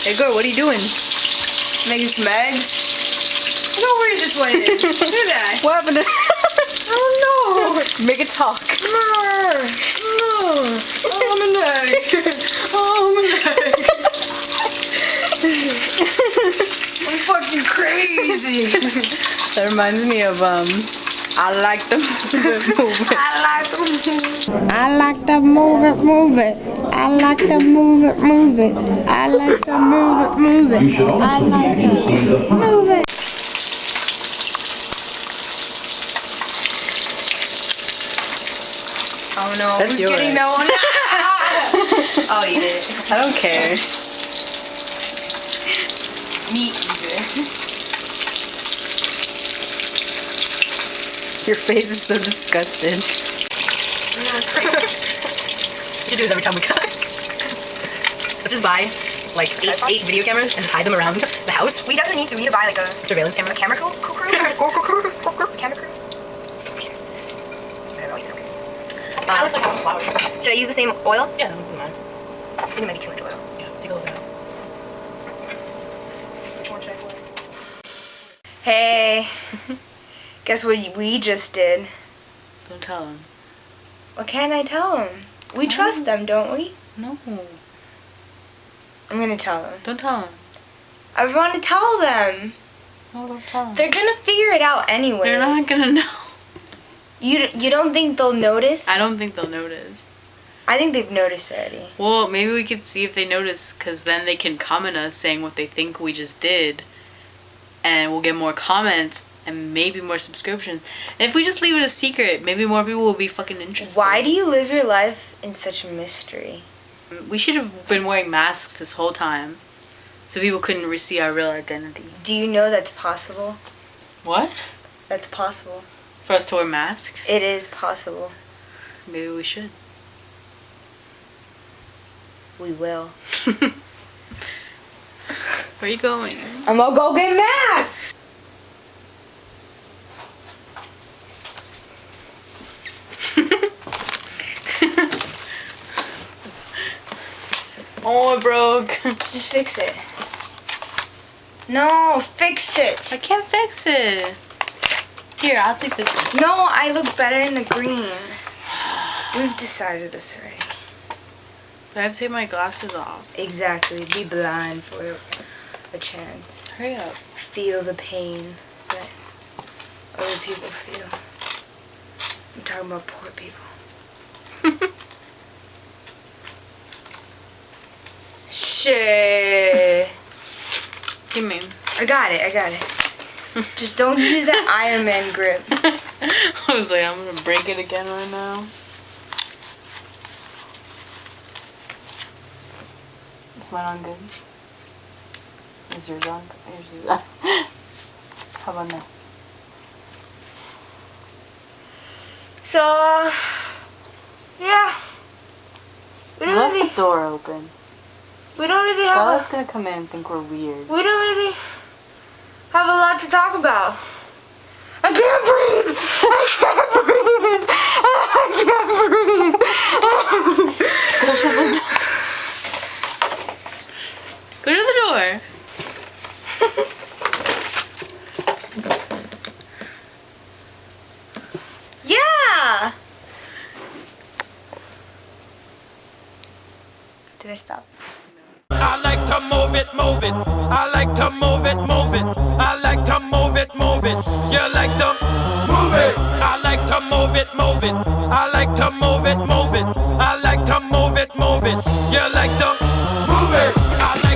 Hey girl, what are you doing? Making some eggs. I don't know where this one is. Look at that. What happened to Oh no. Make it talk. No. Oh, I'm an egg. Oh, I'm an egg. I'm fucking crazy. That reminds me of I like the move it. I like them. I like to move it, move it. I like to move it, move it. I like to move it, move it. I like to move it. Oh no, That's who's yours. getting that one? Oh, you did. I don't care. Meat eater. Your face is so disgusted. What you do is every time we cook, let's just buy like eight video cameras and just hide them around the house. We definitely need to. We need to buy like a Surveillance camera. camera crew. Camera crew. So cute. That looks like a flower. Should I use the same oil? Yeah, that would be mine. I think it might be too much oil. Yeah, take a look at it. Which one should I pour? Hey, guess what we just did? Don't tell him. What can I tell them? We trust them, don't we? No. I'm gonna tell them. Don't tell him. I want to tell them. No, don't tell him. They're gonna figure it out anyway. They're not gonna know. You don't think they'll notice? I don't think they'll notice. I think they've noticed already. Well, maybe we could see if they notice, because then they can comment us saying what they think we just did. And we'll get more comments and maybe more subscriptions. And if we just leave it a secret, maybe more people will be fucking interested. Why do you live your life in such a mystery? We should have been wearing masks this whole time, so people couldn't see our real identity. Do you know that's possible? What? That's possible. For us to wear masks? It is possible. Maybe we should. We will. Where are you going? I'm gonna go get masks! Oh, it broke. Just fix it. No, fix it. I can't fix it. Here, I'll take this one. No, I look better in the green. We've decided this already. But I have to take my glasses off. Exactly. Be blind for a chance. Hurry up. Feel the pain that other people feel. I'm talking about poor people. Shit. Give me. I got it. Just don't use that Iron Man grip. I was like, I'm gonna break it again right now. Is mine on good? Is yours on? Yours is on. How about now? So, yeah. We You don't left really, the door open. we don't really have Scarlett's gonna come in and think we're weird. we don't really have a lot to talk about. I can't breathe. I can't breathe. I can't breathe. Go to the door. Go to the door. Yeah. Did I stop? I like to move it, move it. I like to move it, move it. I like to move it, move it. You like to move it. I like to move it, move it. I like to move it, move it. I like to move it, move it. You like to move it. I like